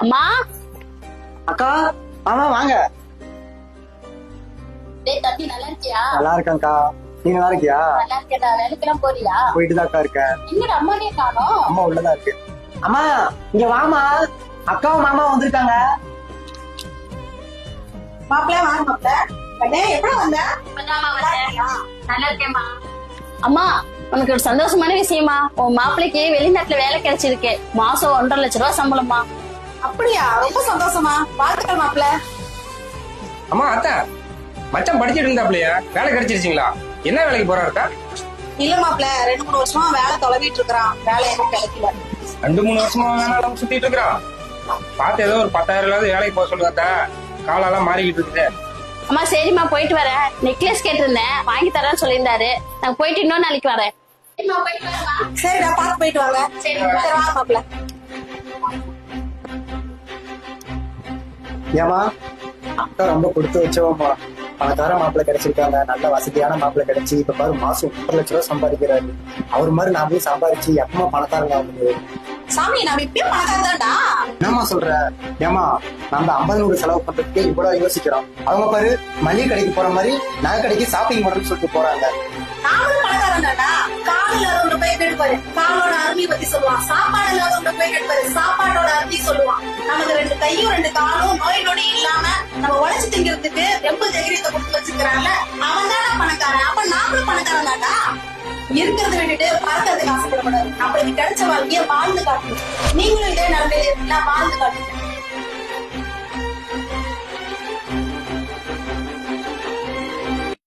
அம்மா. அக்கா ஆமா வாங்க. டேய் தம்பி, நல்லா இருக்கியா? நல்லா இருக்கேன்க்கா, நீ நல்லா இருக்கியா? நல்லா இருக்கேடா. வேலைக்கெல்லாம் போறியா? போயிட்டுதான்க்கா இருக்கேன். எங்கடா அம்மானே காணோம்? அம்மா உள்ளதா இருக்கு. அம்மா இங்க வாமா, அக்காவும் மாமா வந்திருக்காங்க. மாப்பிள்ள வாங்க மாப்பிள்ள. எப்படி வந்த? நல்லா இருக்கேம்மா. அம்மா, உனக்கு ஒரு சந்தோஷமான விஷயமா, உன் மாப்பிள்ளைக்கு வெளிநாட்டுல வேலை கிடைச்சிருக்கு. மாசம் 1.5 லட்சம் ரூபாய் சம்பளமா. அப்படியா? ரொம்ப சந்தோஷமா, வாழ்த்துக்கள் மாப்பிள்ள. அம்மா அத்தா, மச்சான் படிச்சிட்டு இருந்தாப்லையா, வேலை கிடைச்சிருச்சுங்களா? என்ன வேலைக்கு போறாருக்கா? இல்ல மாப்பிள்ள, 2-3 வருஷமா வேலை தொலைவிட்டு இருக்கிறான். வேலை எதுவும் கிடைக்கல. 2-3 வருஷமா வேணாலும் சுத்திட்டு இருக்கிறான். பார்த்து ஏதோ ஒரு 10,000 வேலைக்கு போக சொல்லுவாத்தா, காலெல்லாம் மாறிக்கிட்டு இருக்குது. அம்மா சரிம்மா, போயிட்டு வரேன். நெக்லஸ் கேட்டிருந்தேன், வாங்கி தரேன்னு சொல்லியிருந்தாரு. நான் போயிட்டு இன்னொரு நாளைக்கு வரேன். சரிடா, பார்த்து போயிட்டு வாங்க. சரி வாங்க மாப்பிள்ள. ஏமா அக்கா ரொம்ப கொடுத்து வச்சவம்மா, பணக்கார மாப்பிள்ளை கிடைச்சிருக்காங்க. நல்ல வசதியான மாப்பிள்ளை கிடைச்சி இப்ப பாரு மாசம் 1.5 லட்சம் ரூபாய் சம்பாதிக்கிறாரு. அவர் மாதிரி நாமளும் சம்பாதிச்சு எப்பமா பணக்காரங்க ஆகுது? சாமி, நம்ம இப்பயும் பணக்காரதான்டா. என்னம்மா சொல்ற? ஏமா நம்ம 50-100 செலவு பண்றதுக்கு இவ்வளவு யோசிக்கிறோம். அவங்க பாரு மளிகை கடைக்கு போற மாதிரி நகை கடைக்கு ஷாப்பிங் பண்ணணும்னு சொல்லிட்டு போறாங்க. நாமளும் பணக்காரன்டா. கால் இல்லாதவங்க போய் கேட்பாரு, காலோட அருமையை பத்தி சொல்லுவான். சாப்பாடு இல்லாதவங்க போய் கேட்பாரு, சாப்பாட்டோட அருமையை சொல்லுவான். நமக்கு 2 கையும் 2 காலும் நோய் நொடி இல்லாம நம்ம உழைச்சு திங்கிறதுக்கு ரொம்ப தைரியத்தை கொடுத்து வச்சுக்கிறான்ல, அவன் தானே பணக்காரன். அப்ப நாமளும் பணக்காரன் தான்டா. இருக்கிறத விட்டுட்டு பறக்கிறதுக்கு ஆசைப்படக்கூடாது. நம்மளுக்கு கிடைச்ச வாழ்க்கைய வாழ்ந்து காட்டணும். நீங்களும் இதே நிலைமையில இருந்தா வாழ்ந்து காட்டுங்க.